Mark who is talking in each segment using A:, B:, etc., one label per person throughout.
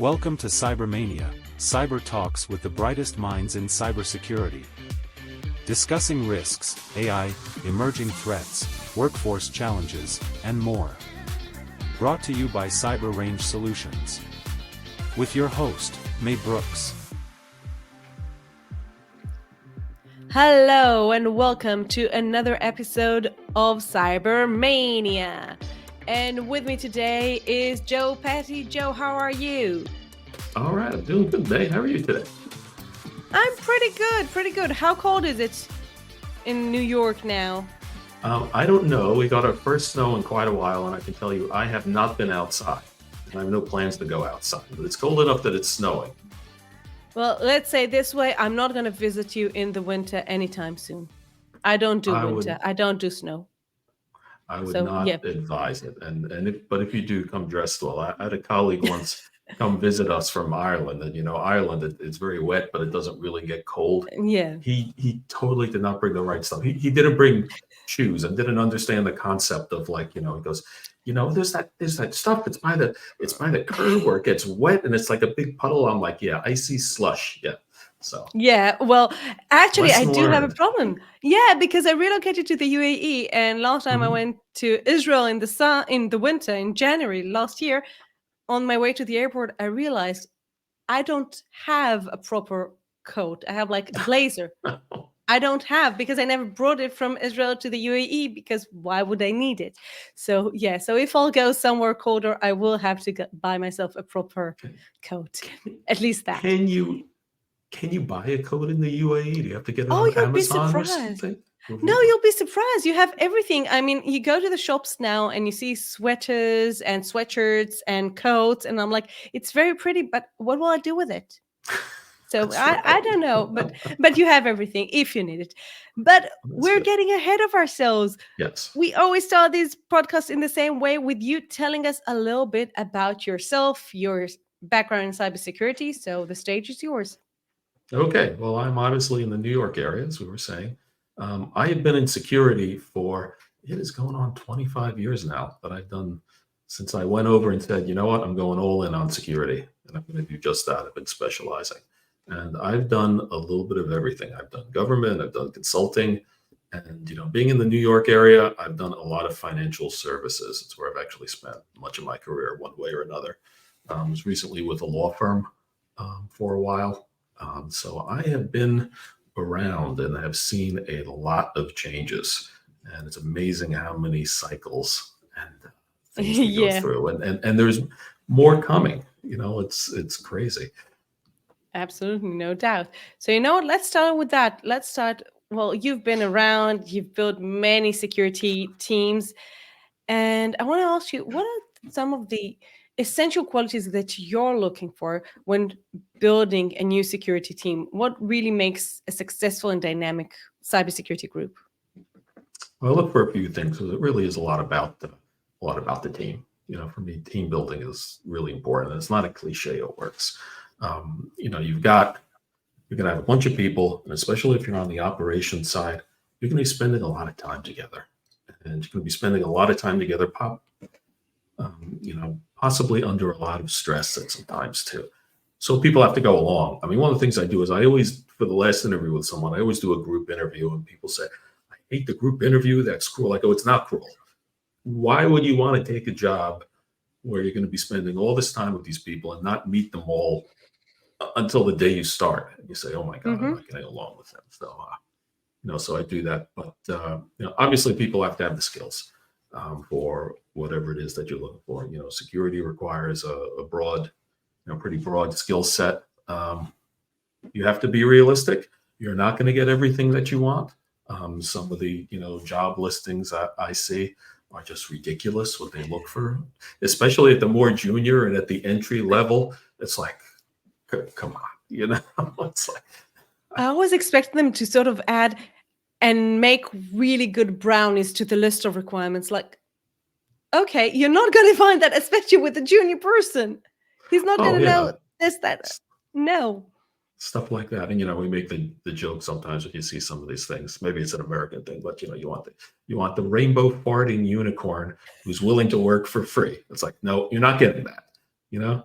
A: Welcome to CyberMAYnia, cyber talks with the brightest minds in cybersecurity. Discussing risks, AI, emerging threats, workforce challenges, and more. Brought to you by Cyber Range Solutions. With your host, May Brooks.
B: Hello and welcome to another episode of CyberMAYnia. And with me today is Joe Patti. Joe, how are you?
C: All right, I'm doing good, May. How are you today?
B: I'm pretty good. How cold is it in New York now?
C: I don't know. We got our first snow in quite a while, and I can tell you I have not been outside. And I have no plans to go outside, but it's cold enough that it's snowing.
B: Well, let's say this way, I'm not going to visit you in the winter anytime soon. I don't do winter. I don't do snow.
C: I would not advise it. But if you do, come dressed well. I had a colleague once come visit us from Ireland, and Ireland, it's very wet, but it doesn't really get cold.
B: Yeah.
C: He totally did not bring the right stuff. He didn't bring shoes and didn't understand the concept of he goes, there's that stuff. It's by the curb where it gets wet and it's like a big puddle. I'm like, yeah, icy slush. Yeah. So
B: yeah, well, actually, I do have a
C: learned.
B: problem. Yeah, because I relocated to the UAE, and last time I went to Israel in the winter in January last year. On my way to the airport, I realized I don't have a proper coat. I have like a blazer. I don't have, because I never brought it from Israel to the UAE, because why would I need it? So yeah, so if I'll go somewhere colder, I will have to buy myself a proper coat. At least that.
C: Can you buy a coat in the UAE? Do you have to get it on
B: you'll
C: Amazon
B: be
C: or
B: surprised.
C: something?
B: No, you'll be surprised. You have everything. I mean, you go to the shops now and you see sweaters and sweatshirts and coats, and I'm like, it's very pretty, but what will I do with it? So I don't know, but you have everything if you need it. But we're
C: good.
B: Getting ahead of ourselves.
C: Yes.
B: We always start these podcasts in the same way, with you telling us a little bit about yourself, your background in cybersecurity. So the stage is yours.
C: Okay. Well, I'm obviously in the New York area, as we were saying. I have been in security for, it is going on 25 years now that I've done, since I went over and said, you know what, I'm going all in on security, and I'm going to do just that. I've been specializing. And I've done a little bit of everything. I've done government, I've done consulting, and being in the New York area, I've done a lot of financial services. It's where I've actually spent much of my career, one way or another. I was recently with a law firm for a while. So I have been around and have seen a lot of changes, and it's amazing how many cycles and things we go through, and there's more coming. It's crazy.
B: Absolutely, no doubt. So you know what? Let's start with that. Well, you've been around, you've built many security teams, and I want to ask you, what are some of the essential qualities that you're looking for when building a new security team? What really makes a successful and dynamic cybersecurity group?
C: Well, I look for a few things, because it really is a lot about the team. For me, team building is really important. It's not a cliche; it works. You're going to have a bunch of people, and especially if you're on the operations side, you're going to be spending a lot of time together, and you're going to be spending a lot of time together, possibly under a lot of stress at some times too. So people have to go along. I mean, one of the things I do is for the last interview with someone, I always do a group interview, and people say, I hate the group interview. That's cruel. I go, it's not cruel. Why would you want to take a job where you're going to be spending all this time with these people and not meet them all until the day you start? And you say, oh my God, I'm not getting along with them. So, so I do that. But, obviously people have to have the skills for whatever it is that you're looking for. Security requires a broad, pretty broad skill set. You have to be realistic. You're not going to get everything that you want. Some of the, job listings I see are just ridiculous what they look for, especially at the more junior and at the entry level. It's like, come on, it's like,
B: I always expect them to sort of add and make really good brownies to the list of requirements. Like, okay, you're not going to find that, especially with a junior person. He's not going to know this, that. No.
C: Stuff like that. And, we make the joke sometimes if you see some of these things. Maybe it's an American thing, but, you want the rainbow farting unicorn who's willing to work for free. It's like, no, you're not getting that,
B: No.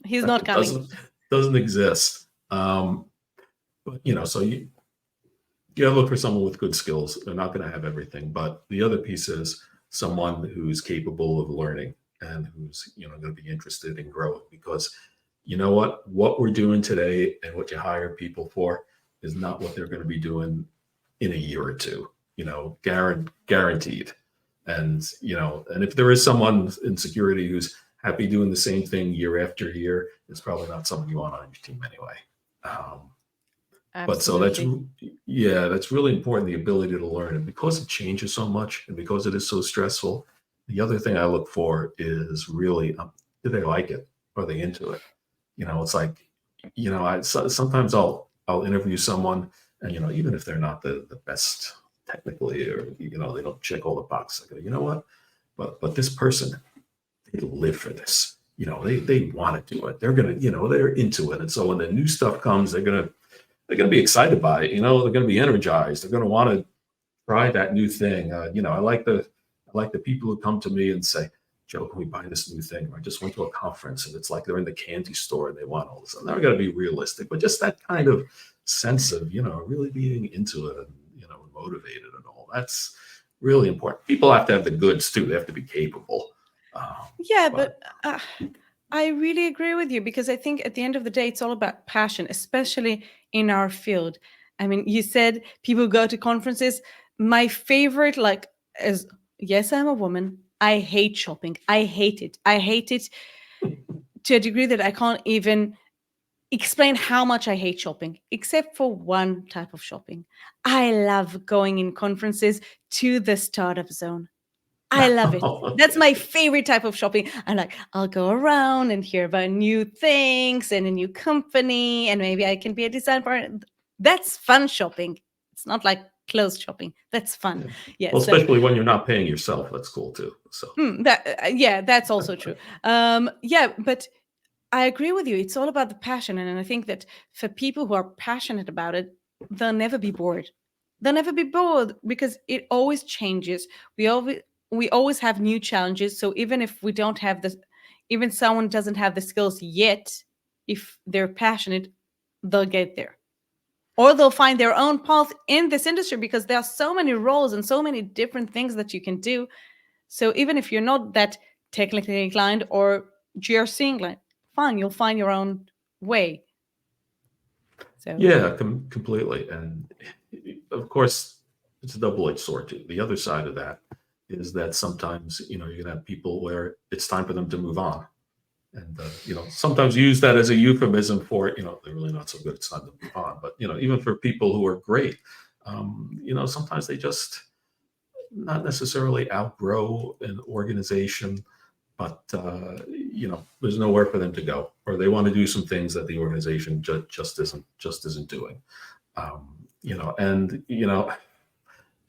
B: He's not coming.
C: Doesn't exist. But so you gotta look for someone with good skills. They're not going to have everything, but the other piece is someone who's capable of learning and who's going to be interested in growing. Because you know what we're doing today and what you hire people for is not what they're going to be doing in a year or two. Guaranteed. And and if there is someone in security who's happy doing the same thing year after year, it's probably not someone you want on your team anyway. But so that's really important, the ability to learn. And because it changes so much and because it is so stressful, the other thing I look for is really, do they like it? Are they into it? It's like, sometimes I'll interview someone and, even if they're not the best technically, or, they don't check all the boxes, I go, you know what? But this person, they live for this. They want to do it. They're going to, they're into it. And so when the new stuff comes, they're going to be excited by it. They're going to be energized. They're going to want to try that new thing. I like the people who come to me and say, Joe, can we buy this new thing? Or I just went to a conference and it's like they're in the candy store and they want all this. And they're going to be realistic, but just that kind of sense of, really being into it and, motivated and all. That's really important. People have to have the goods too. They have to be capable.
B: But I really agree with you, because I think at the end of the day, it's all about passion, especially in our field. I mean, you said people go to conferences. My favorite, is, yes, I'm a woman. I hate shopping. I hate it. I hate it to a degree that I can't even explain how much I hate shopping, except for one type of shopping. I love going in conferences to the startup zone. I love it. That's my favorite type of shopping. I'll go around and hear about new things and a new company, and maybe I can be a design partner. That's fun shopping. It's not like clothes shopping. That's fun. Yeah.
C: Well, especially when you're not paying yourself, that's cool too. So
B: that's also true. But I agree with you. It's all about the passion, and I think that for people who are passionate about it, they'll never be bored. They'll never be bored because it always changes. We always have new challenges. So even if we don't have this, even someone doesn't have the skills yet, if they're passionate, they'll get there. Or they'll find their own path in this industry, because there are so many roles and so many different things that you can do. So even if you're not that technically inclined or GRC inclined, fine, you'll find your own way. So
C: completely. And of course, it's a double-edged sword too. The other side of that is that sometimes you're gonna have people where it's time for them to move on, and sometimes use that as a euphemism for they're really not so good, it's time to move on. But even for people who are great, sometimes they just not necessarily outgrow an organization, but there's nowhere for them to go, or they want to do some things that the organization just isn't doing.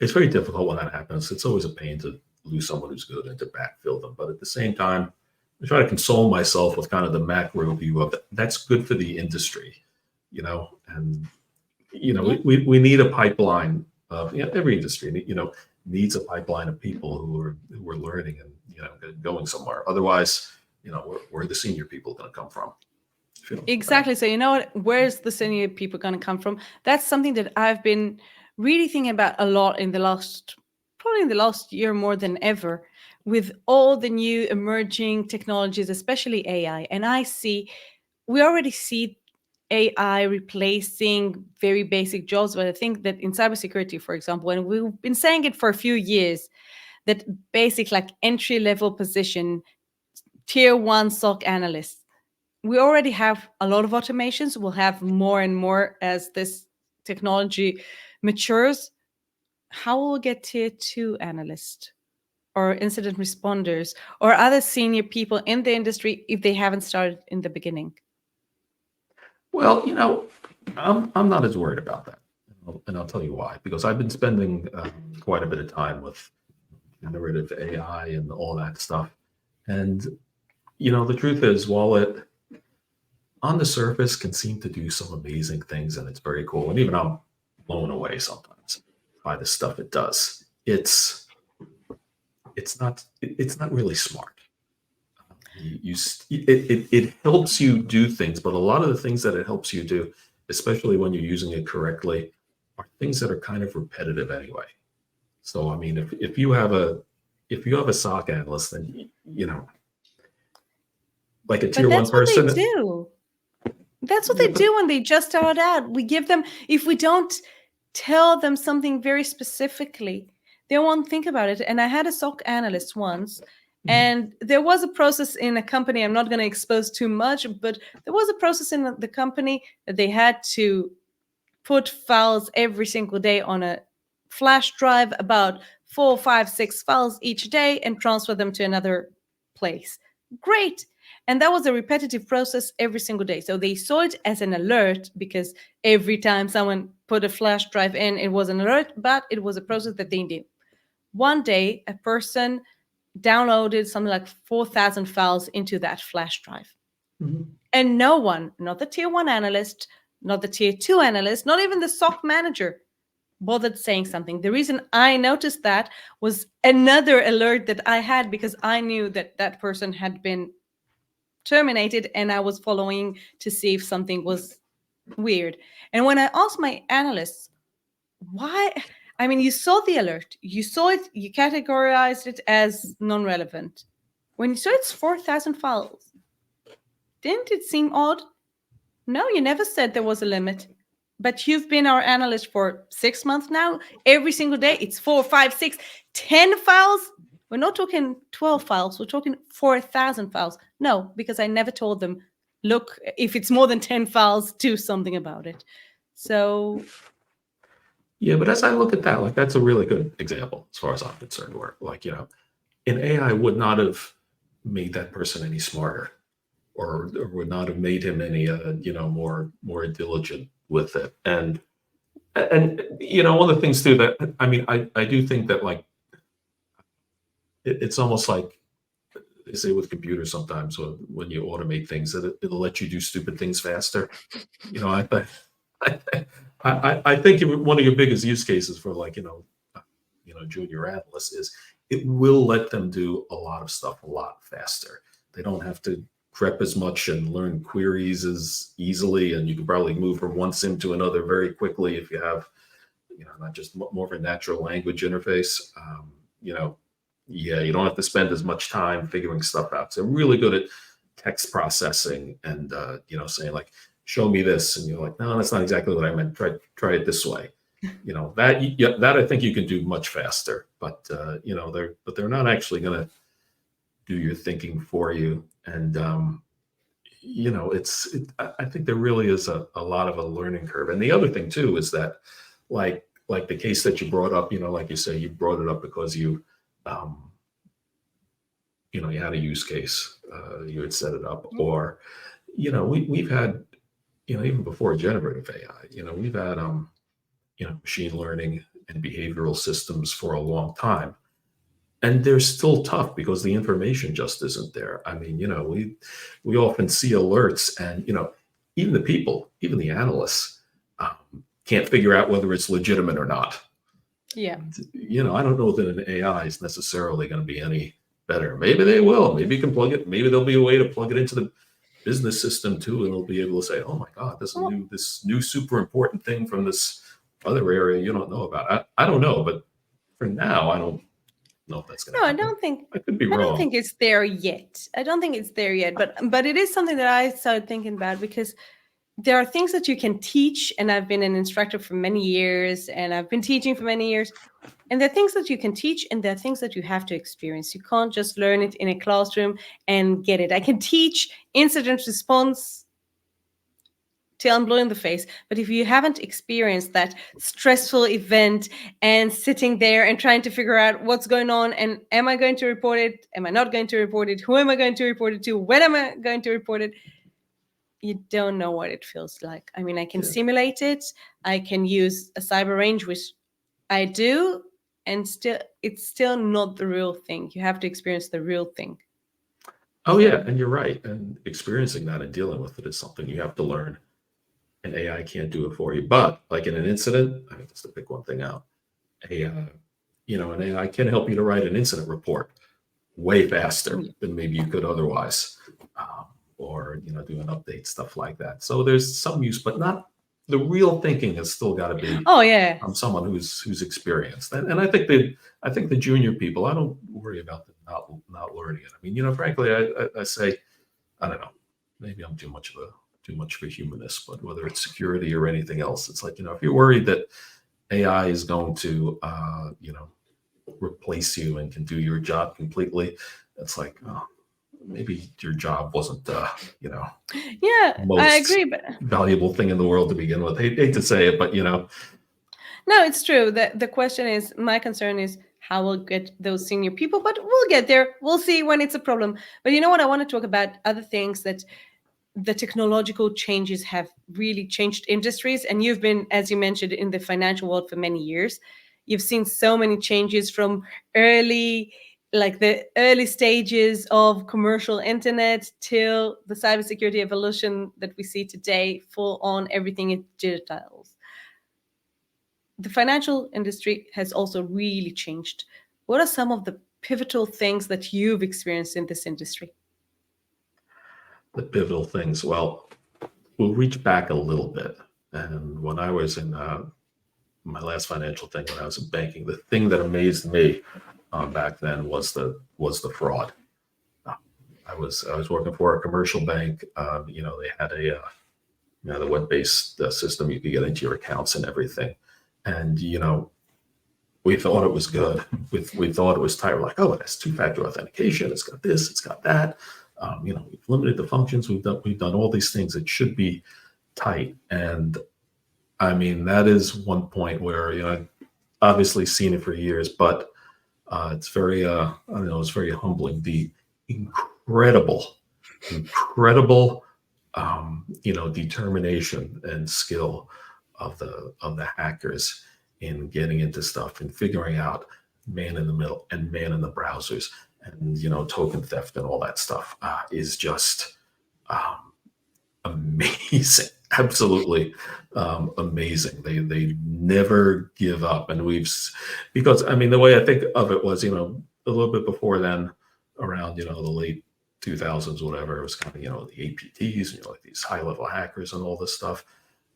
C: It's very difficult when that happens. It's always a pain to lose someone who's good and to backfill them. But at the same time, I try to console myself with kind of the macro view of it. That's good for the industry, and we need a pipeline of every industry, needs a pipeline of people who are learning and going somewhere. Otherwise, where are the senior people going to come from?
B: Exactly. So where's the senior people going to come from? That's something that I've been really thinking about a lot probably in the last year more than ever, with all the new emerging technologies, especially AI. And we already see AI replacing very basic jobs. But I think that in cybersecurity, for example, and we've been saying it for a few years, that basic entry-level position, tier 1 SOC analysts, we already have a lot of automations. We'll have more and more as this technology matures. How will we get tier 2 analysts or incident responders or other senior people in the industry if they haven't started in the beginning?
C: Well, I'm not as worried about that, and I'll tell you why. Because I've been spending quite a bit of time with generative AI and all that stuff, and the truth is, while it on the surface can seem to do some amazing things, and it's very cool, and even I'm blown away sometimes by the stuff it does. It's not really smart. it helps you do things, but a lot of the things that it helps you do, especially when you're using it correctly, are things that are kind of repetitive anyway. So I mean, if you have a SOC analyst, then like a
B: But
C: tier one
B: that's what they
C: person.
B: do. That's what
C: Yeah,
B: they do when they just start out. We give them, if we don't tell them something very specifically, they won't think about it. And I had a SOC analyst once, and there was a process in a company, I'm not going to expose too much, but there was a process in the company that they had to put files every single day on a flash drive, about 4, 5, 6 files each day, and transfer them to another place. Great. And that was a repetitive process every single day. So they saw it as an alert, because every time someone put a flash drive in, it was an alert, but it was a process that they knew. One day, a person downloaded something like 4,000 files into that flash drive. And no one, not the tier 1 analyst, not the tier 2 analyst, not even the SOC manager, bothered saying something. The reason I noticed that was another alert that I had, because I knew that that person had been terminated, and I was following to see if something was weird. And when I asked my analysts, why? I mean, you saw the alert, you saw it, you categorized it as non-relevant. When you saw it's 4,000 files, didn't it seem odd? No, you never said there was a limit. But you've been our analyst for 6 months now. Every single day, it's 4, 5, 6, 10 files. We're not talking 12 files. We're talking 4,000 files. No, because I never told them, look, if it's more than 10 files, do something about it. So
C: yeah, but as I look at that, like that's a really good example as far as I'm concerned, where like, an AI would not have made that person any smarter, or would not have made him any, more diligent with it. And one of the things too that, I mean, I do think that like, it's almost like they say with computers sometimes, when you automate things, that it'll let you do stupid things faster. I think one of your biggest use cases for like, junior analysts is it will let them do a lot of stuff a lot faster. They don't have to prep as much and learn queries as easily, and you can probably move from one sim to another very quickly if you have, not just more of a natural language interface. You don't have to spend as much time figuring stuff out. So they're really good at text processing and, saying like, show me this. And you're like, no, that's not exactly what I meant. Try it this way. That I think you can do much faster, but they're not actually going to do your thinking for you. And, I think there really is a lot of a learning curve. And the other thing too, is that like the case that you brought up, like you say, you brought it up because you had a use case, you had set it up, or, we've had, even before generative AI, we've had, machine learning and behavioral systems for a long time. And they're still tough because the information just isn't there. I mean, we often see alerts, and, even the analysts can't figure out whether it's legitimate or not.
B: yeah.
C: I don't know that an AI is necessarily going to be any better. Maybe they will. Maybe you can plug it. Maybe there'll be a way to plug it into the business system too, and it'll be able to say, "Oh my God, this new super important thing from this other area you don't know about." I don't know, but for now, I don't know if that's going to happen. I could be wrong.
B: I don't think it's there yet. But it is something that I started thinking about, because there are things that you can teach, and I've been an instructor for many years, and I've been teaching for many years. And there are things that you can teach, and there are things that you have to experience. You can't just learn it in a classroom and get it. I can teach incident response till I'm blue in the face, but if you haven't experienced that stressful event and sitting there and trying to figure out what's going on, and am I going to report it? Am I not going to report it? Who am I going to report it to? When am I going to report it? You don't know what it feels like. I mean, I can simulate it. I can use a cyber range, which I do, and it's still not the real thing. You have to experience the real thing.
C: Oh yeah, and you're right. And experiencing that and dealing with it is something you have to learn. And AI can't do it for you. But like in an incident, I mean, just to pick one thing out, an AI can help you to write an incident report. way faster than maybe you could otherwise, or doing updates, stuff like that. So there's some use, but not the real thinking has still got to be
B: Oh yeah.
C: someone who's experienced. And I think the junior people, I don't worry about them not learning it. I mean, frankly, I say, I don't know, maybe I'm too much of a humanist, but whether it's security or anything else, it's like, if you're worried that AI is going to replace you and can do your job completely, it's like, oh, maybe your job wasn't
B: Yeah,
C: most
B: I agree, but
C: valuable thing in the world to begin with. Hate to say it, but
B: no, it's true. The question is, my concern is how we'll get those senior people, but we'll get there. We'll see when it's a problem. But you know what? I want to talk about other things that the technological changes have really changed industries. And you've been, as you mentioned, in the financial world for many years. You've seen so many changes from the early stages of commercial internet till the cybersecurity evolution that we see today, full on everything is digital. The financial industry has also really changed. What are some of the pivotal things that you've experienced in this industry?
C: the pivotal things. Well, we'll reach back a little bit. And when I was in my last financial thing, when I was in banking, the thing that amazed me back then was the fraud. I was working for a commercial bank. They had the web-based system. You could get into your accounts and everything. And we thought it was good. We thought it was tight. We're like, oh, it has two-factor authentication. It's got this. It's got that. We've limited the functions. We've done all these things. It should be tight. And I mean, that is one point where I've obviously seen it for years, but it's very it's very humbling. The incredible determination and skill of the hackers in getting into stuff and figuring out man in the middle and man in the browsers and token theft and all that stuff is just amazing. Absolutely amazing. They never give up. And because I mean, the way I think of it was, a little bit before then, around, the late 2000s, whatever, it was kind of, the APTs, like these high level hackers and all this stuff.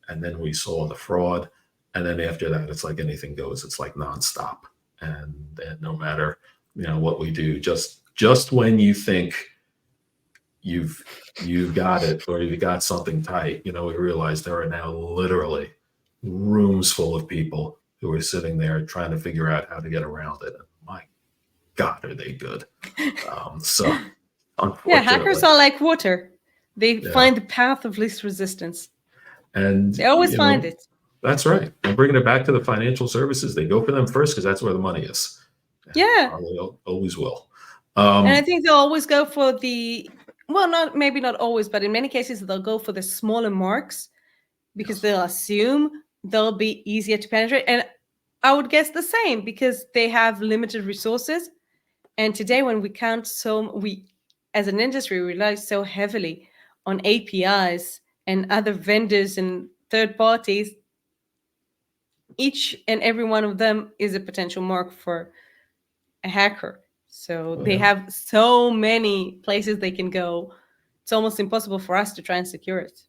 C: And then we saw the fraud. And then after that, it's like anything goes. It's like nonstop. And no matter, what we do, just when you think you've got it or you've got something tight, we realize there are now literally rooms full of people who are sitting there trying to figure out how to get around it. And my God, are they good? So
B: yeah, hackers are like water. They find the path of least resistance.
C: And
B: they always find it.
C: That's right. And bringing it back to the financial services, they go for them first because that's where the money is.
B: Yeah.
C: They always will.
B: And I think they'll always go for maybe not always, but in many cases, they'll go for the smaller marks because they'll assume they'll be easier to penetrate. And I would guess the same because they have limited resources. And today, when we as an industry, rely so heavily on APIs and other vendors and third parties, each and every one of them is a potential mark for a hacker. So they have so many places they can go. It's almost impossible for us to try and secure it.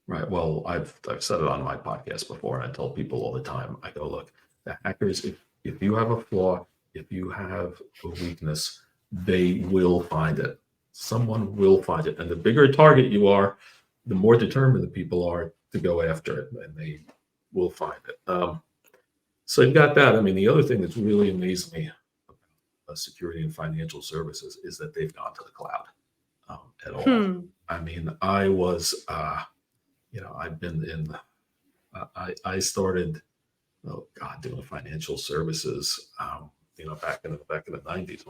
C: Right. Well, I've said it on my podcast before, and I tell people all the time, I go, look, the hackers, if you have a flaw, if you have a weakness, they will find it. Someone will find it. And the bigger a target you are, the more determined the people are to go after it, and they will find it. So you've got that. I mean, the other thing that's really amazed me about security and financial services is that they've gone to the cloud at all. I mean, I was, I've been in, I started, doing financial services, back in the 90s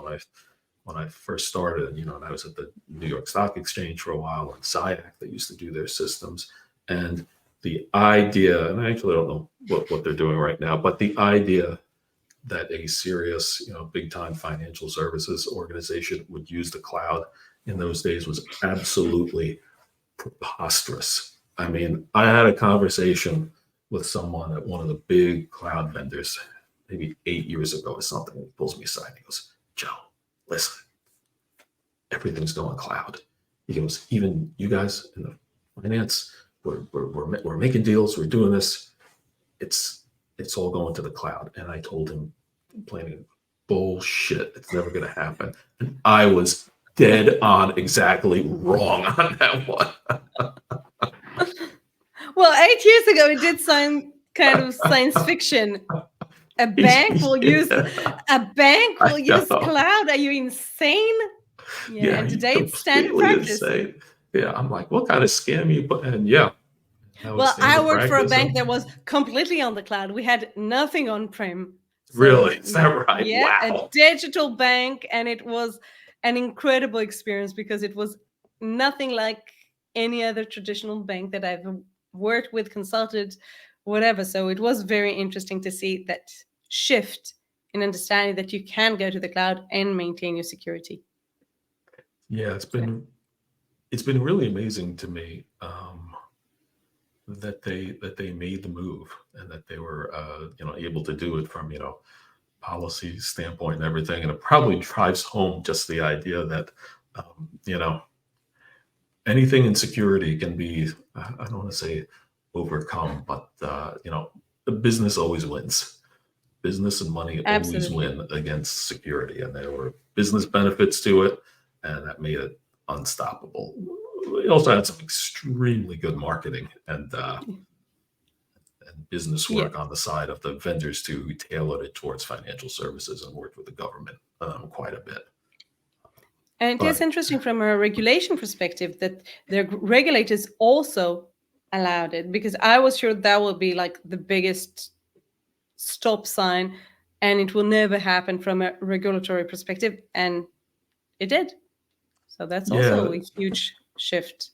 C: when I first started, and I was at the New York Stock Exchange for a while, and SIAC, they used to do their systems. And the idea, and I actually don't know what they're doing right now, but the idea that a serious, big time financial services organization would use the cloud in those days was absolutely preposterous. I mean, I had a conversation with someone at one of the big cloud vendors maybe 8 years ago or something. He pulls me aside and he goes, Joe, listen, everything's going cloud. He goes, even you guys in the finance, we're making deals, we're doing this. It's all going to the cloud. And I told him, plain bullshit, it's never going to happen. And I was dead on, exactly wrong on that one.
B: Well, 8 years ago, it did sound kind of science fiction. A bank will use cloud. Are you insane? Yeah, and today it's standard practice.
C: Insane. Yeah, I'm like, what kind of scam you put? And yeah.
B: Well, I worked for a bank that was completely on the cloud. We had nothing on-prem.
C: So, really? Is that right?
B: Yeah,
C: wow.
B: A digital bank, and it was an incredible experience because it was nothing like any other traditional bank that I've worked with, consulted, whatever. So it was very interesting to see that shift in understanding that you can go to the cloud and maintain your security.
C: Yeah, it's been really amazing to me that they made the move and that they were able to do it from policy standpoint and everything. And it probably drives home just the idea that anything in security can be, I don't want to say overcome, but the business always wins. Business and money always win against security, and there were business benefits to it, and that made it unstoppable. We also had some extremely good marketing and business work on the side of the vendors too, who tailored it towards financial services and worked with the government quite a bit.
B: And it is interesting from a regulation perspective that the regulators also allowed it, because I was sure that would be like the biggest stop sign and it will never happen from a regulatory perspective, and it did. So that's also a huge shift.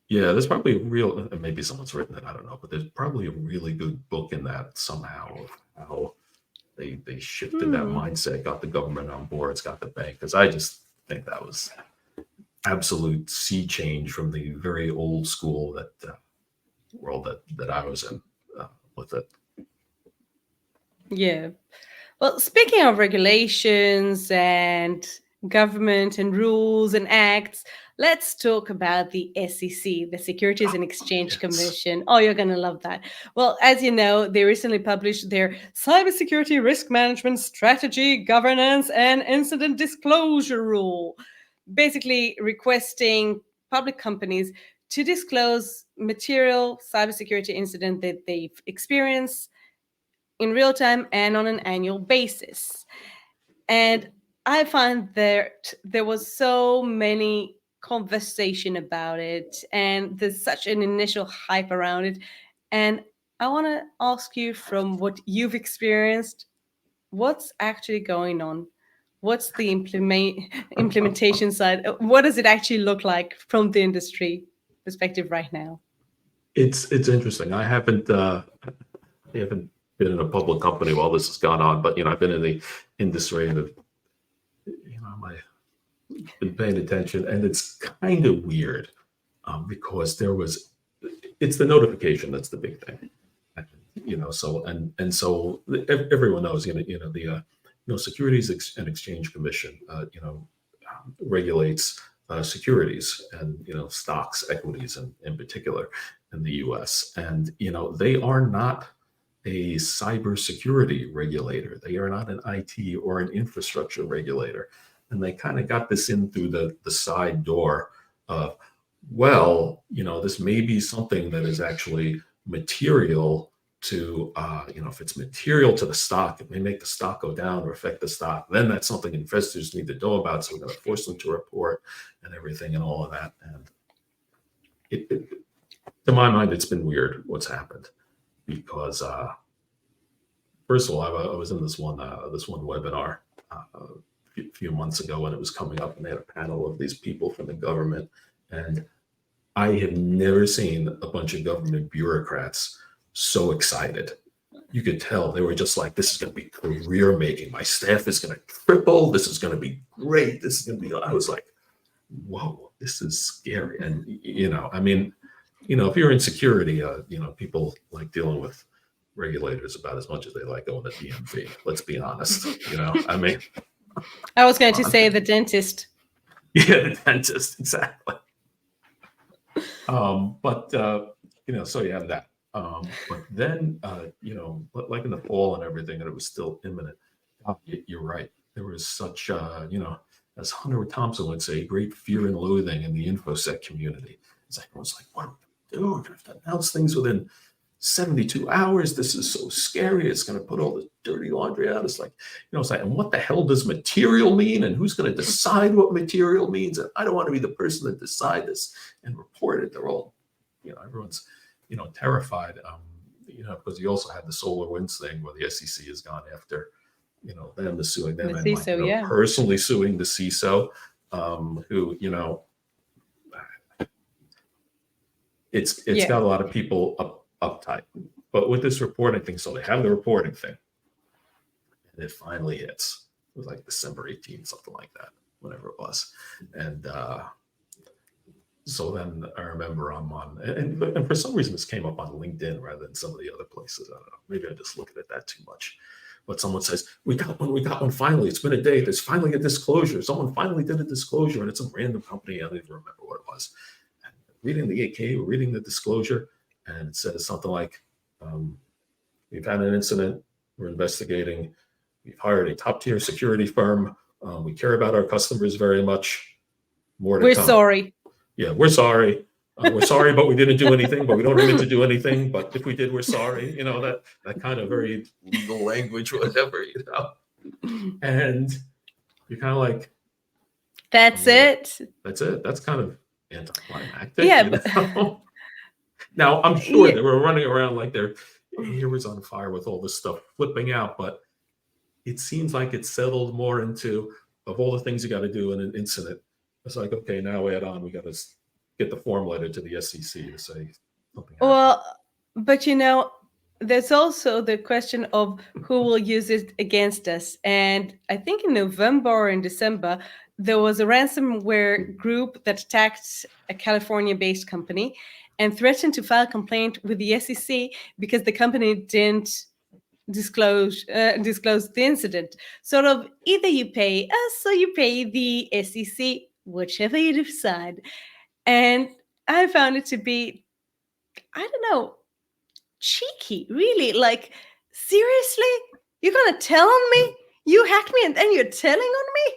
C: Yeah, there's probably maybe someone's written it, I don't know, but there's probably a really good book in that somehow of how they shifted that mindset, got the government on board, it's got the bank, because I just think that was absolute sea change from the very old school world that I was in with it.
B: Yeah. Well, speaking of regulations and government and rules and acts, let's talk about the SEC, the Securities and Exchange Commission. Oh, you're going to love that. Well, as you know, they recently published their Cybersecurity Risk Management Strategy, Governance, and Incident Disclosure Rule, basically requesting public companies to disclose material cybersecurity incident that they've experienced in real time and on an annual basis. And I find that there was so many conversation about it, and there's such an initial hype around it. And I want to ask you, from what you've experienced, what's actually going on? What's the implementation side? What does it actually look like from the industry perspective right now?
C: It's interesting. I haven't been in a public company while this has gone on, but I've been in the industry and I've been paying attention, and it's kind of weird because it's the notification that's the big thing, so everyone knows the Securities and Exchange Commission regulates securities and stocks, equities in particular in the U.S. and they are not a cybersecurity regulator. They are not an IT or an infrastructure regulator. And they kind of got this in through the side door of, this may be something that is actually material to, if it's material to the stock, it may make the stock go down or affect the stock. Then that's something investors need to know about. So we're going to force them to report and everything and all of that. And to my mind, it's been weird what's happened. Because first of all, I was in this one webinar a few months ago when it was coming up, and they had a panel of these people from the government, and I have never seen a bunch of government bureaucrats so excited. You could tell they were just like, "This is going to be career making. My staff is going to triple. This is going to be great. This is going to be." I was like, "Whoa, this is scary." And if you're in security, people like dealing with regulators about as much as they like going to DMV. Let's be honest.
B: I was going to say the dentist.
C: Yeah, the dentist, exactly. But so you have that. But then, like in the fall and everything, and it was still imminent. You're right. There was such, as Hunter Thompson would say, great fear and loathing in the InfoSec community. It's like, everyone's like, what do we do? We're going to have to announce things within 72 hours. This is so scary. It's going to put all the dirty laundry out. It's like, it's like, and what the hell does material mean? And who's going to decide what material means? And I don't want to be the person that decide this and report it. They're all, everyone's, terrified, because you also had the SolarWinds thing where the SEC has gone after, them, suing them,
B: The
C: and
B: CISO, yeah.
C: personally suing the CISO, who, it's got a lot of people uptight. But with this reporting thing, so they have the reporting thing, and it finally hits. It was like December 18th, something like that, whatever it was. And so then I remember I'm on, and for some reason this came up on LinkedIn rather than some of the other places. I don't know. Maybe I just look at that too much. But someone says, we got one finally. It's been a day. There's finally a disclosure. Someone finally did a disclosure, and it's some random company. I don't even remember what it was. And reading the 8K, reading the disclosure, and it says something like, we've had an incident. We're investigating. We've hired a top-tier security firm. We care about our customers very much. More to
B: We're
C: come.
B: sorry.
C: Yeah, we're sorry. We're sorry, but we didn't do anything, but we don't admit to do anything. But if we did, we're sorry. That kind of very legal language, whatever, And you're kind of like,
B: That's it.
C: That's it. That's kind of anticlimactic.
B: Yeah.
C: Now, I'm sure they were running around like their hair was on fire with all this stuff flipping out, but it seems like it's settled more into, of all the things you got to do in an incident, it's like, okay, now add on, we got to get the form letter to the SEC to say something happened.
B: Well, but there's also the question of who will use it against us. And I think in November or in December, there was a ransomware group that attacked a California-based company and threatened to file a complaint with the SEC because the company didn't disclose the incident. Sort of, either you pay us or you pay the SEC, whichever you decide. And I found it to be, I don't know, cheeky, really. Like, seriously? You're going to tell on me? You hacked me and then you're telling on me?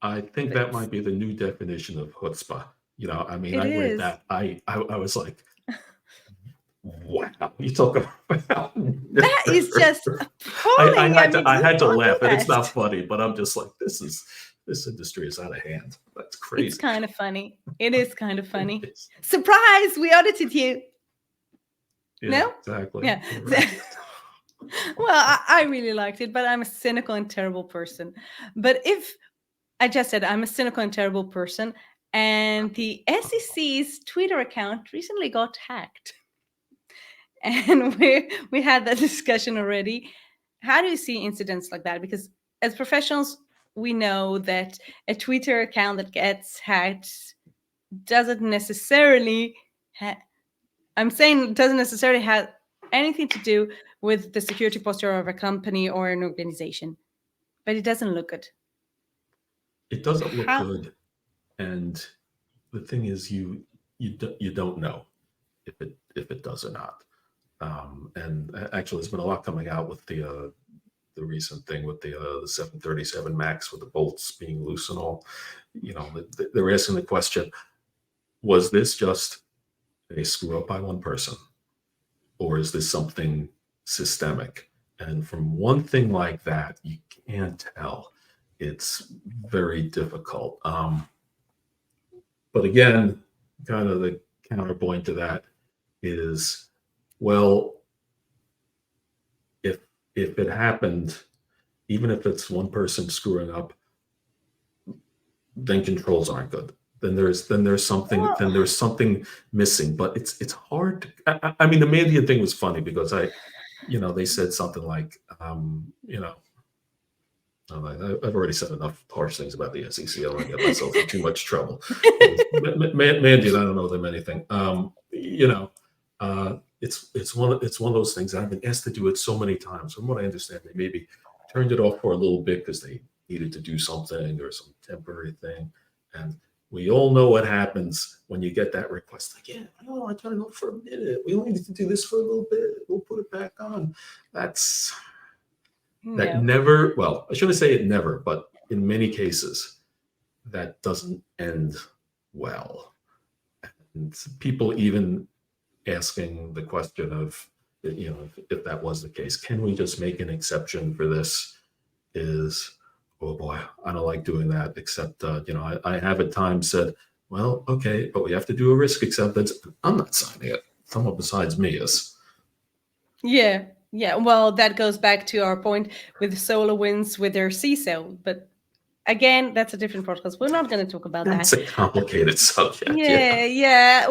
C: I think that might be the new definition of chutzpah. I read that. I was like, wow, you talk about
B: that is just appalling.
C: I had to laugh, and it's not funny, but I'm just like, this industry is out of hand. That's crazy.
B: It's kind of funny. It is kind of funny. Surprise, we audited you.
C: Yeah,
B: no?
C: Exactly.
B: Yeah.
C: Right.
B: Well, I really liked it, but I'm a cynical and terrible person. But if I just said I'm a cynical and terrible person, and the SEC's Twitter account recently got hacked. And we had that discussion already. How do you see incidents like that? Because as professionals, we know that a Twitter account that gets hacked doesn't necessarily doesn't necessarily have anything to do with the security posture of a company or an organization, but it doesn't look good.
C: It doesn't look good, and the thing is, you don't know if it does or not. And actually, there's been a lot coming out with the recent thing with the 737 MAX with the bolts being loose and all. They're asking the question: was this just a screw up by one person, or is this something systemic? And from one thing like that, you can't tell. It's very difficult. But again, kind of the counterpoint to that is, well, if it happened, even if it's one person screwing up, then controls aren't good. Then there's something missing. But it's hard. I mean, the Mandian thing was funny because they said something like, I've already said enough harsh things about the SEC. I don't want to get myself in too much trouble. Mandian, I don't know them anything. It's one of those things. I've been asked to do it so many times. From what I understand, they maybe turned it off for a little bit because they needed to do something or some temporary thing, And we all know what happens when you get that request. Like, yeah, no, I turned it off for a minute. We only need to do this for a little bit. We'll put it back on. That
B: No.
C: never, well, I shouldn't say it never, but in many cases, that doesn't end well. And people even asking the question of, if that was the case, can we just make an exception for this? Is, oh boy, I don't like doing that, except, I have at times said, well, okay, but we have to do a risk acceptance. I'm not signing it. Someone besides me is.
B: Yeah. Yeah. Well, that goes back to our point with SolarWinds with their CISO. But again, that's a different podcast. We're not going to talk about
C: That's
B: that.
C: a complicated subject.
B: Yeah.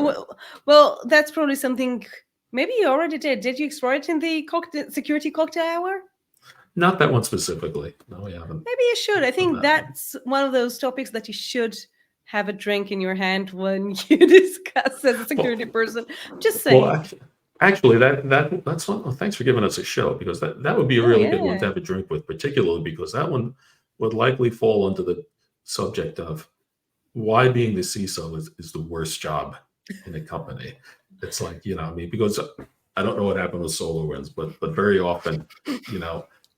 B: Well, that's probably something maybe you already did. Did you explore it in the security cocktail hour?
C: Not that one specifically. No, we haven't.
B: Maybe you should. I think
C: that
B: that's one of those topics that you should have a drink in your hand when you discuss as a security person. Just saying.
C: Well, actually, that's one. Well, thanks for giving us a show, because that would be a really good one to have a drink with, particularly because that one would likely fall under the subject of why being the CISO is the worst job in a company. It's like, because I don't know what happened with SolarWinds, but very often,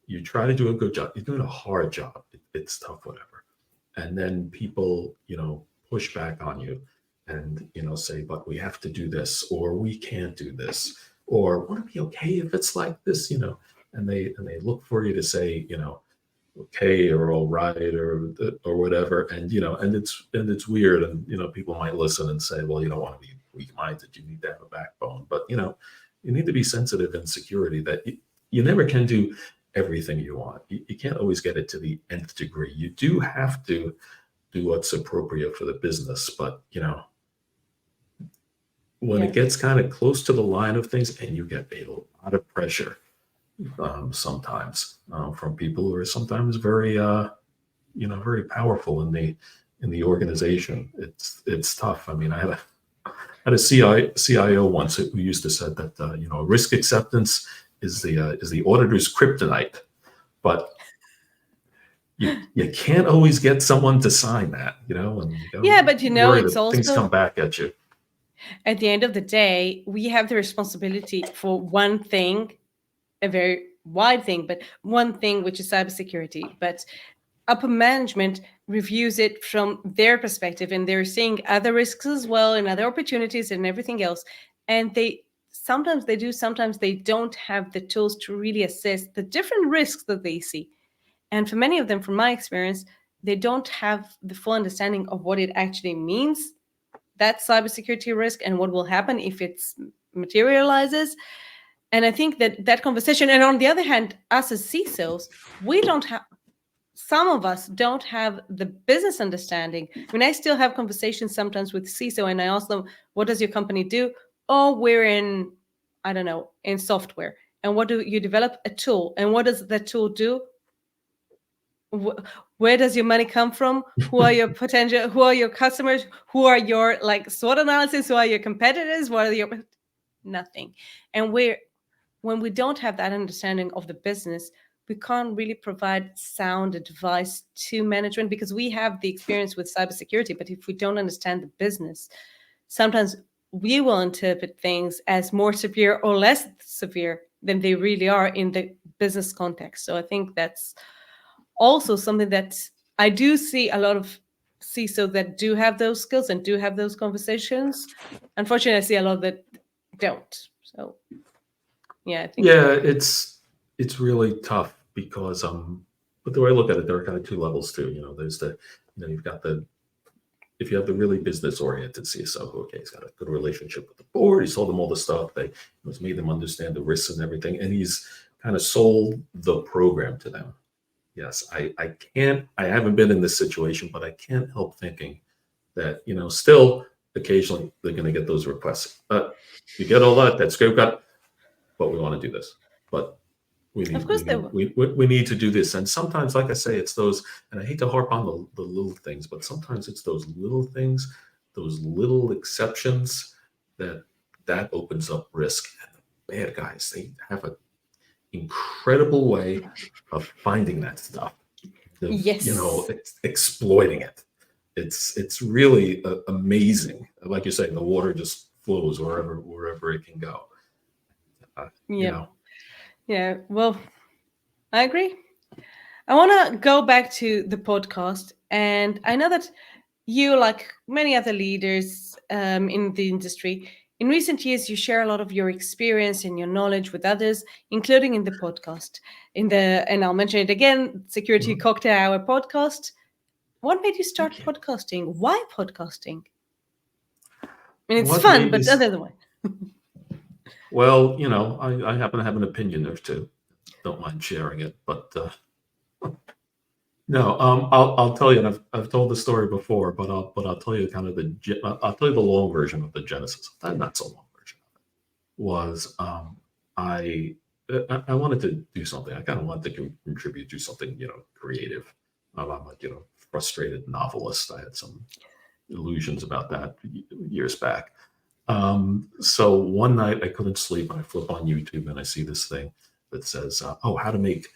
C: you try to do a good job. You're doing a hard job. It's tough, whatever. And then people, push back on you and, say, but we have to do this, or we can't do this, or would it be okay if it's like this, and they look for you to say, okay, or all right, or whatever. And, and it's weird. And, people might listen and say, well, you don't want to be weak-minded. You need to have a backbone. But, you need to be sensitive in security that you never can do everything you want. You can't always get it to the nth degree. You do have to do what's appropriate for the business. But, when it gets kind of close to the line of things, and you get a lot of pressure sometimes from people who are sometimes very, very powerful in the organization. It's tough. I mean, I had a CIO once who used to say that, risk acceptance is the auditor's kryptonite, but you can't always get someone to sign that, and
B: but it's also,
C: things come back at you.
B: At the end of the day, we have the responsibility for one thing, a very wide thing, but one thing, which is cybersecurity. But upper management reviews it from their perspective, and they're seeing other risks as well, and other opportunities and everything else. And sometimes they do, sometimes they don't have the tools to really assess the different risks that they see. And for many of them, from my experience, they don't have the full understanding of what it actually means, that cybersecurity risk, and what will happen if it materializes. And I think that conversation, and on the other hand, us as CISOs, some of us don't have the business understanding. I mean, I still have conversations sometimes with CISO, and I ask them, what does your company do? Oh, we're in, I don't know, in software. And what do you develop? A tool. And what does that tool do? Where does your money come from? Who are your who are your customers? Who are your SWOT analysis? Who are your competitors? What are your nothing? And when we don't have that understanding of the business, we can't really provide sound advice to management, because we have the experience with cybersecurity. But if we don't understand the business, sometimes we will interpret things as more severe or less severe than they really are in the business context. So I think that's also something that I do see a lot of CISO that do have those skills and do have those conversations. Unfortunately, I see a lot that don't. So yeah, I think
C: it's really tough because but the way I look at it, there are kind of two levels too. There's you've got if you have the really business oriented CISO who, okay, he's got a good relationship with the board, he's told them all the stuff, he's made them understand the risks and everything, and he's kind of sold the program to them. Yes, I haven't been in this situation, but I can't help thinking that, still occasionally they're going to get those requests. You get all that, that's great, but we want to do this. But we need to do this. And sometimes, like I say, it's those, and I hate to harp on the little things, but sometimes it's those little things, those little exceptions that opens up risk. And the bad guys, they have an incredible way of finding that stuff,
B: yes,
C: exploiting it. it's really amazing. Like you say, the water just flows wherever it can go.
B: Yeah. Yeah. Well, I agree. I want to go back to the podcast, and I know that you, like many other leaders in the industry, in recent years, you share a lot of your experience and your knowledge with others, including in the podcast. And I'll mention it again, Security Cocktail Hour podcast. What made you start podcasting? Why podcasting? I mean, it's fun, but otherwise.
C: Well, I happen to have an opinion or two. Don't mind sharing it, but no, I'll tell you, and I've told the story before, but I'll tell you I'll tell you the long version of the genesis. Not so long version was I wanted to do something. I kind of wanted to contribute to something, creative. I'm a frustrated novelist. I had some illusions about that years back. So one night I couldn't sleep, and I flip on YouTube and I see this thing that says, how to make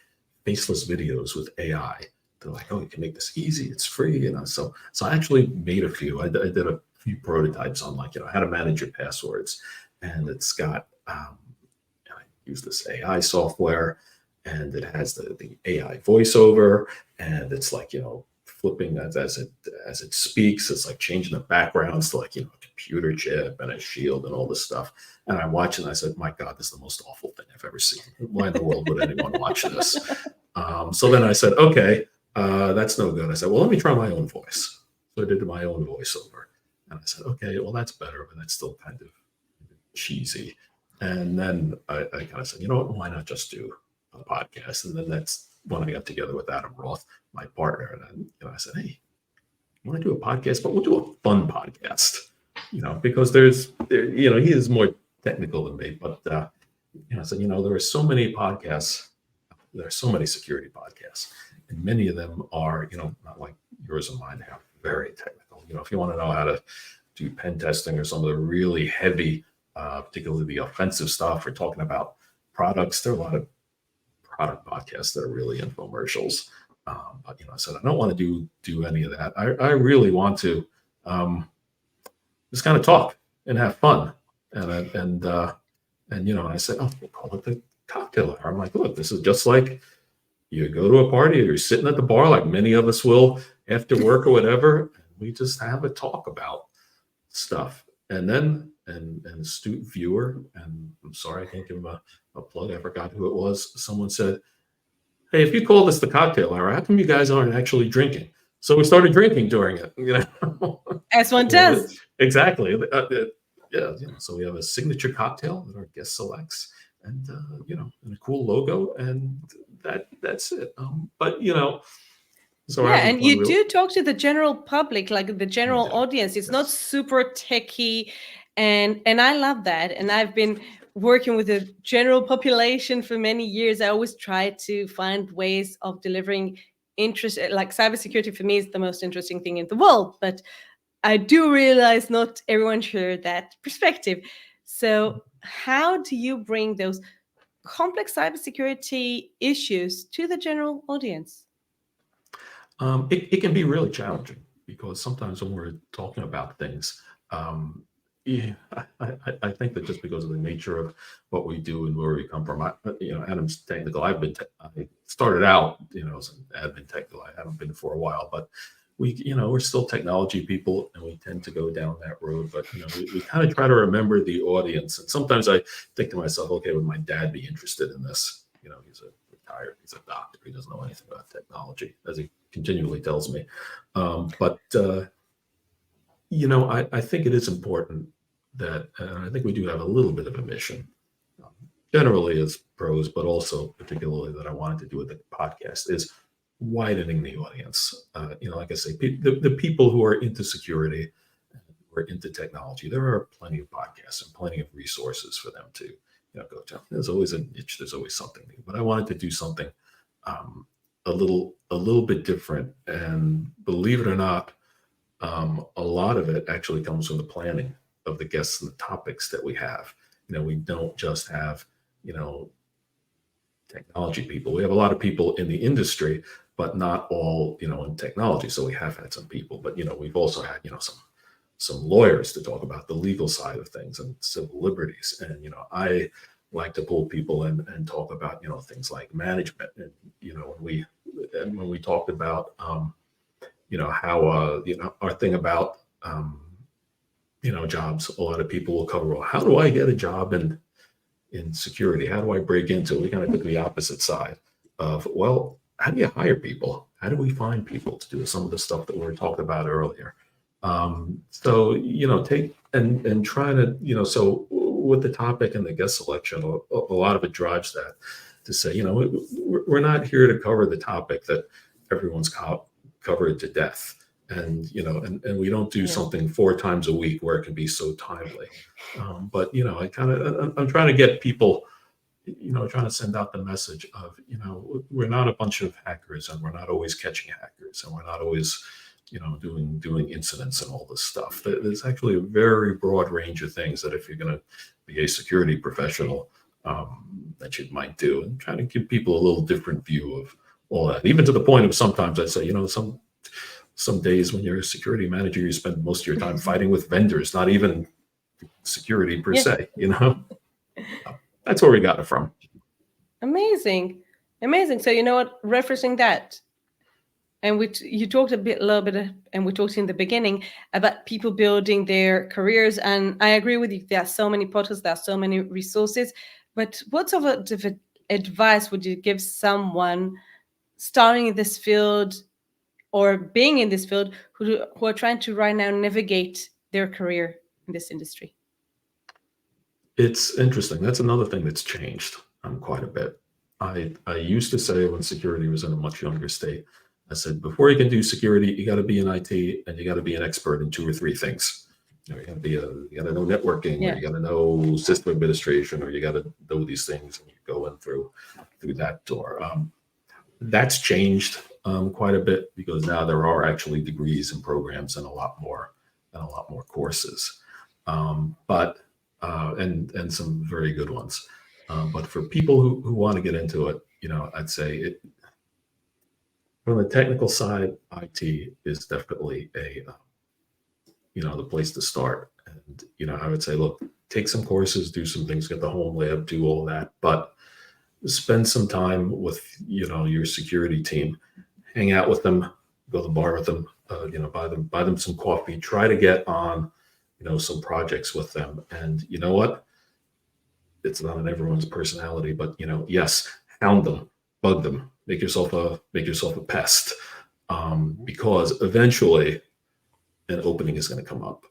C: faceless videos with AI. They're like, you can make this easy. It's free. So I actually made a few. I did a few prototypes on how to manage your passwords. And it's got, I use this AI software, and it has the AI voiceover, and it's like, flipping as it speaks. It's like changing the backgrounds to a computer chip and a shield and all this stuff. And I'm watching, I said, my God, this is the most awful thing I've ever seen. Why in the world would anyone watch this? So then I said, okay, that's no good. I said, well, let me try my own voice. So I did my own voiceover. And I said, okay, well, that's better, but that's still kind of cheesy. And then I kind of said, why not just do a podcast? And then that's when I got together with Adam Roth, my partner. And then, I said, hey, I want to do a podcast, but we'll do a fun podcast, because he is more technical than me. But, I said, there are so many podcasts. There are so many security podcasts. And many of them are, not like yours and mine, they're very technical. If you want to know how to do pen testing or some of the really heavy, particularly the offensive stuff, we're talking about products. There are a lot of product podcasts that are really infomercials. But I said, I don't want to do any of that. I really want to just kind of talk and have fun. And I said, we'll call it the cocktail hour. I'm like, look, this is just like you go to a party or you're sitting at the bar, like many of us will after work or whatever. And we just have a talk about stuff. And then, an astute viewer, and I'm sorry, I can't give him a plug. I forgot who it was. Someone said, hey, if you call this the cocktail hour, how come you guys aren't actually drinking? So we started drinking during it.
B: As one does.
C: Exactly. So we have a signature cocktail that our guest selects, and and a cool logo, and that's it. So
B: and you do talk to the general public, like the general audience. It's not super techy, and I love that. And I've been working with the general population for many years. I always try to find ways of delivering interest. Like cybersecurity for me is the most interesting thing in the world, but I do realize not everyone shares that perspective. So how do you bring those complex cybersecurity issues to the general audience?
C: It can be really challenging, because sometimes when we're talking about things, I think that just because of the nature of what we do and where we come from, Adam's technical. I started out, as an admin technical. I haven't been for a while, but we're still technology people, and we tend to go down that road. But we kind of try to remember the audience. And sometimes I think to myself, okay, would my dad be interested in this? He's a doctor. He doesn't know anything about technology, as he continually tells me. But I think it is important that, and I think we do have a little bit of a mission, generally as pros, but also particularly that I wanted to do with the podcast, is widening the audience. Like I say, the people who are into security, who are into technology, there are plenty of podcasts and plenty of resources for them to go to. There's always a niche. There's always something new. But I wanted to do something a little bit different. And believe it or not, a lot of it actually comes from the planning of the guests and the topics that we have. We don't just have technology people. We have a lot of people in the industry, but not all, in technology. So we have had some people, but, we've also had, some lawyers to talk about the legal side of things and civil liberties. And, I like to pull people in and talk about, things like management. And, when we talked about, how, our thing about, jobs, a lot of people will cover, well, how do I get a job in security? How do I break into it? We kind of took the opposite side of, well, how do you hire people? How do we find people to do some of the stuff that we were talking about earlier? So, take and try to, so with the topic and the guest selection, a lot of it drives that to say, we're not here to cover the topic that everyone's covered to death. And, and we don't do something 4 times a week where it can be so timely. But, I'm trying to get people, trying to send out the message of, we're not a bunch of hackers, and we're not always catching hackers, and we're not always, doing incidents and all this stuff. There's actually a very broad range of things that if you're going to be a security professional, that you might do, and trying to give people a little different view of all that. Even to the point of sometimes I say, some days when you're a security manager, you spend most of your time fighting with vendors, not even security per se, That's where we got it from.
B: Amazing. So you know what, referencing that, and you talked a little bit, and we talked in the beginning about people building their careers, and I agree with you. There are so many podcasts, there are so many resources, but what sort of advice would you give someone starting in this field or being in this field who are trying to right now navigate their career in this industry?
C: It's interesting. That's another thing that's changed quite a bit. I used to say when security was in a much younger state, I said, before you can do security, you got to be in IT, and you got to be an expert in 2 or 3 things. You got to know networking, or you got to know system administration, or you got to know these things, and you go in through that door. That's changed quite a bit, because now there are actually degrees and programs and a lot more courses, but some very good ones. But for people who want to get into it, I'd say from the technical side, IT is definitely the place to start. And, I would say, look, take some courses, do some things, get the home lab, do all that, but spend some time with, your security team, hang out with them, go to the bar with them, buy them some coffee, try to get on, some projects with them. And you know what? It's not in everyone's personality, but, yes, hound them, bug them, make yourself a pest, because eventually an opening is going to come up,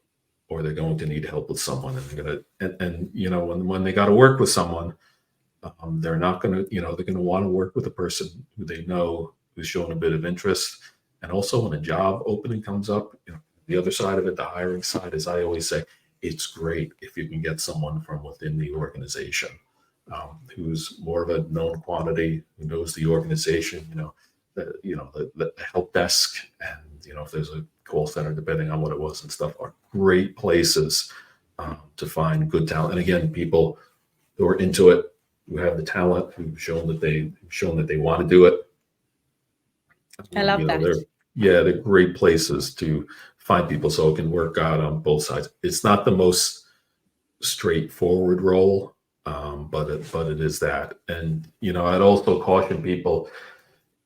C: or they're going to need help with someone, and they're going to, when they got to work with someone, they're not going to, they're going to want to work with a person who they know, who's shown a bit of interest. And also when a job opening comes up, the other side of it, the hiring side, as I always say, it's great if you can get someone from within the organization, who's more of a known quantity, who knows the organization, the help desk, and, if there's a call center, depending on what it was and stuff, are great places to find good talent. And again, people who are into it, who have the talent, who've shown that they want to do it.
B: I love that.
C: They're great places to find people, so it can work out on both sides. It's not the most straightforward role, but it is that. And I'd also caution people,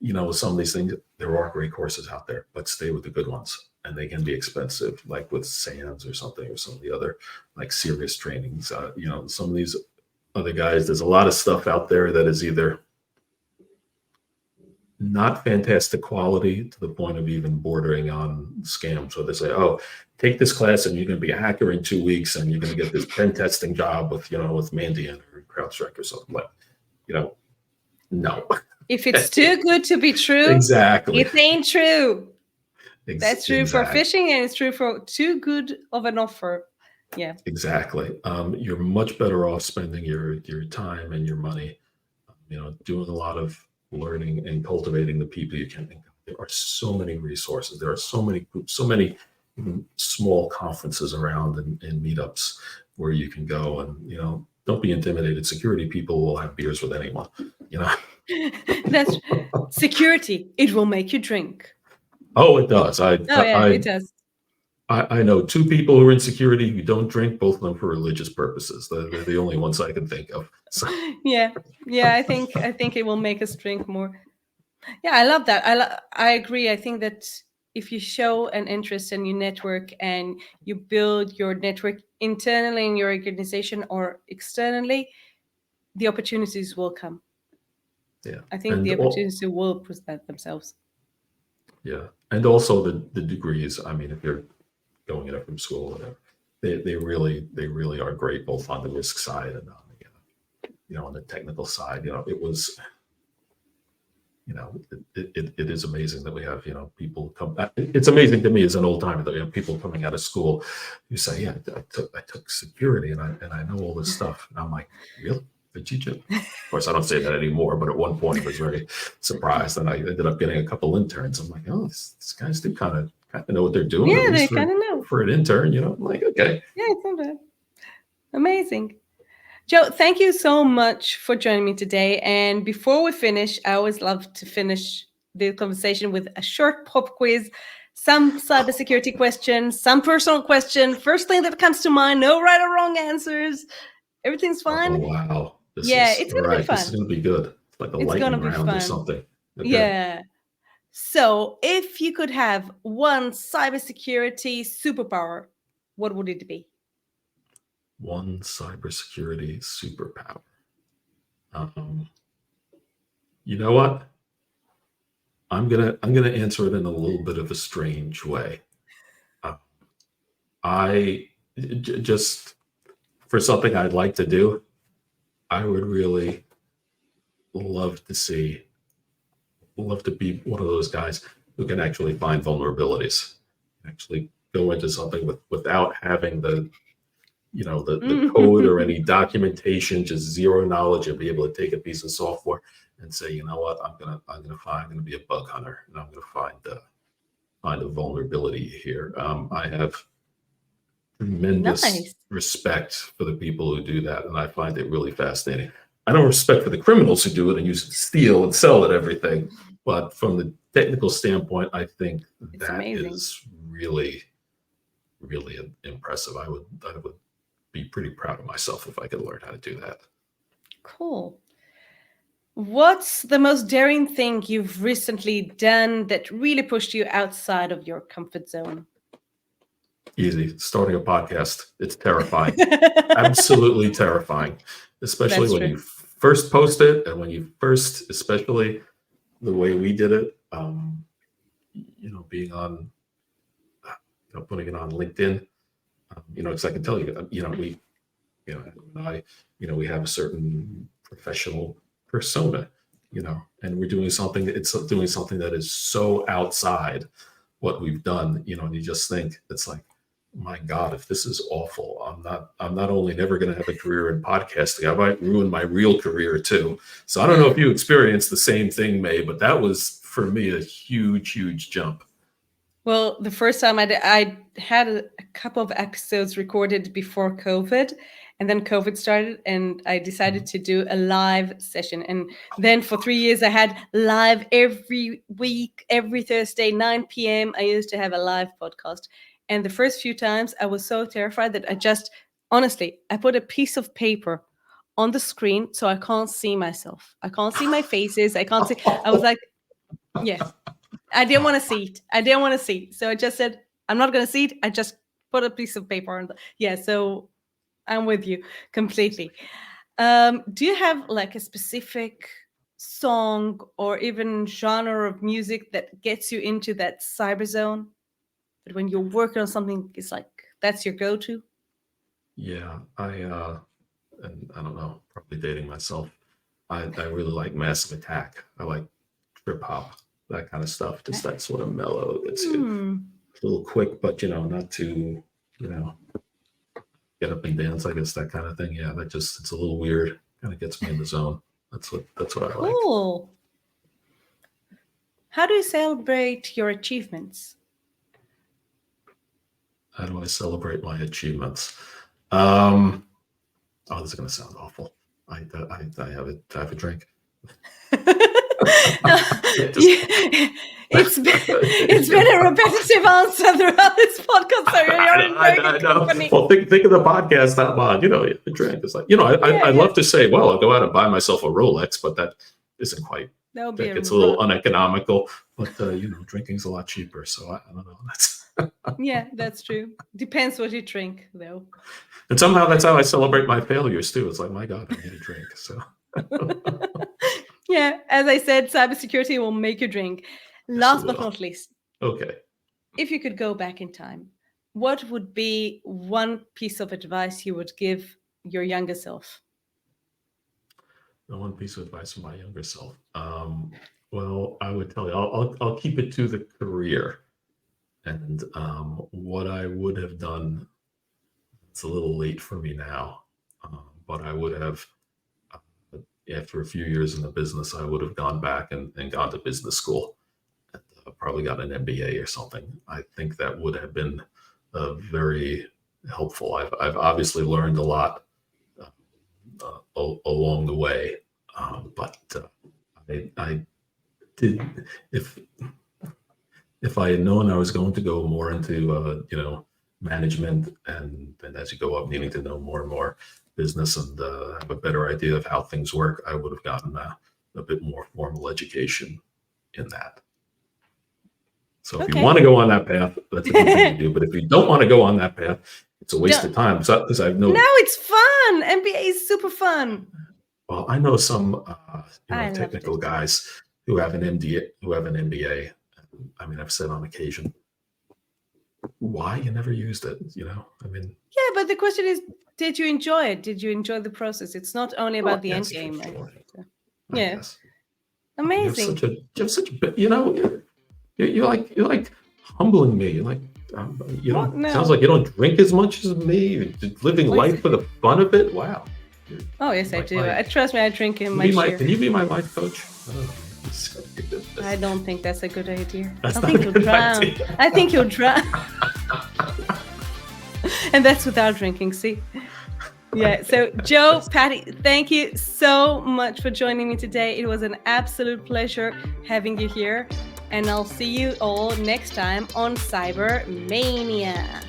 C: with some of these things, there are great courses out there, but stay with the good ones, and they can be expensive, like with SANS or something, or some of the other like serious trainings. Some of these other guys, there's a lot of stuff out there that is either not fantastic quality to the point of even bordering on scams. So they say, oh, take this class and you're going to be a hacker in 2 weeks, and you're going to get this pen testing job with Mandiant or CrowdStrike or something. Like, no.
B: If it's too good to be true,
C: exactly,
B: it ain't true. That's true
C: exactly.
B: for phishing, and it's true for too good of an offer. Yeah,
C: exactly. You're much better off spending your time and your money, doing a lot of learning and cultivating the people you can. There are so many resources. There are so many groups, so many small conferences around and meetups where you can go, and don't be intimidated. Security people will have beers with anyone, you know.
B: That's security. It will make you drink.
C: Oh, it does.
B: Oh yeah, it does.
C: I know 2 people who are in security who don't drink, both of them for religious purposes. They're the only ones I can think of. So.
B: Yeah, I think it will make us drink more. Yeah, I love that. I agree. I think that if you show an interest in your network and you build your network internally in your organization or externally, the opportunities will come.
C: Yeah,
B: I think
C: and
B: the opportunities will present themselves.
C: yeah, and also the degrees. I mean, if you're going in from school, whatever, they really are great, both on the risk side and on the on the technical side. It was. It is amazing that we have, people come. It's amazing to me as an old timer that we have people coming out of school who say, "Yeah, I took security and I know all this stuff." And I'm like, "Really? Did you just?" Of course, I don't say that anymore, but at one point I was very surprised, and I ended up getting a couple interns. I'm like, "Oh, these guys do kind of know what they're doing."
B: Yeah,
C: at
B: they
C: least
B: kind of know.
C: For an intern. I'm like, okay.
B: Yeah, it's not bad. Amazing. Joe, thank you so much for joining me today. And before we finish, I always love to finish the conversation with a short pop quiz, some cybersecurity questions, some personal question. First thing that comes to mind, no right or wrong answers. Everything's fine.
C: Oh, wow.
B: It's going to be fun.
C: This is going to be good. It's like a lightning round or something. Okay.
B: Yeah. So if you could have one cybersecurity superpower, what would it be?
C: One cybersecurity superpower. You know what? I'm gonna answer it in a little bit of a strange way. Just for something I'd like to do, I would really love to be one of those guys who can actually find vulnerabilities, actually go into something without having the code or any documentation, just zero knowledge, and be able to take a piece of software and say, you know what, I'm gonna be a bug hunter, and I'm gonna find a vulnerability here. I have tremendous respect for the people who do that, and I find it really fascinating. I don't respect for the criminals who do it and use it to steal and sell it, everything, but from the technical standpoint, I think
B: it's
C: that
B: amazing.
C: is really, really impressive. I would be pretty proud of myself if I could learn how to do that.
B: Cool. What's the most daring thing you've recently done that really pushed you outside of your comfort zone?
C: Easy. Starting a podcast. It's terrifying. Absolutely terrifying. Especially when you first post it, and when you first, especially the way we did it, being on, putting it on LinkedIn, because I can tell you, we have a certain professional persona, and we're doing something that is so outside what we've done, and you just think, it's like, my God, if this is awful, I'm not only never going to have a career in podcasting, I might ruin my real career too. So I don't know if you experienced the same thing, May, but that was for me a huge, huge jump.
B: Well, the first time I had a couple of episodes recorded before COVID, and then COVID started, and I decided to do a live session. And then for 3 years, I had live every week, every Thursday, 9 p.m. I used to have a live podcast. And the first few times, I was so terrified that I put a piece of paper on the screen so I can't see myself. I can't see my faces. I can't see. I was like, yeah. I didn't want to see it. So I just said, I'm not going to see it. I just put a piece of paper on. So I'm with you completely. Do you have like a specific song or even genre of music that gets you into that cyber zone? But when you're working on something, it's like, that's your go-to?
C: Yeah, and I don't know, probably dating myself. I really like Massive Attack. I like trip hop, that kind of stuff. Just that sort of mellow. It's a little quick, but not too, get up and dance. I guess that kind of thing. Yeah, it's a little weird. Kind of gets me in the zone. That's what I like.
B: Cool. How do you celebrate your achievements?
C: How do I celebrate my achievements? Oh, this is going to sound awful. I have a drink.
B: It's been a repetitive answer throughout this podcast. So you're in very good company.
C: Well, think of the podcast out loud. A drink. It's like, I'd love to say, well, I'll go out and buy myself a Rolex, but that isn't quite. That gets a little uneconomical. But drinking's a lot cheaper. So I don't know.
B: Yeah, that's true. Depends what you drink, though.
C: And somehow that's how I celebrate my failures too. It's like, my God, I need a drink. So.
B: Yeah, as I said, cybersecurity will make you drink. Last but not least.
C: Okay.
B: If you could go back in time, what would be one piece of advice you would give your younger self?
C: The one piece of advice for my younger self. Well, I would tell you, I'll keep it to the career. And what I would have done, it's a little late for me now, but I would have, after a few years in the business, I would have gone back and gone to business school, and probably got an MBA or something. I think that would have been very helpful. I've obviously learned a lot along the way, but I did, if I had known I was going to go more into management, and as you go up needing to know more and more business and have a better idea of how things work, I would have gotten a bit more formal education in that. So if you want to go on that path, that's a good thing to do. But if you don't want to go on that path, it's a waste of time. Because I know.
B: No, it's fun. MBA is super fun.
C: Well, I know some technical guys who have an MBA. I mean, I've said on occasion, why you never used it? Yeah,
B: but the question is, did you enjoy it? Did you enjoy the process? It's not only about the end game.
C: Sure.
B: Yeah, amazing.
C: You're like humbling me. You're like,
B: No.
C: Sounds like you don't drink as much as me. You're living life for the fun of it. Wow.
B: Oh yes, I do. Trust me, I drink in my share.
C: Can you be my life coach?
B: I don't think that's a good idea. I think you'll drown. I think you'll drown. And that's without drinking, see? Yeah, so Joe Patti, thank you so much for joining me today. It was an absolute pleasure having you here. And I'll see you all next time on CyberMAYnia.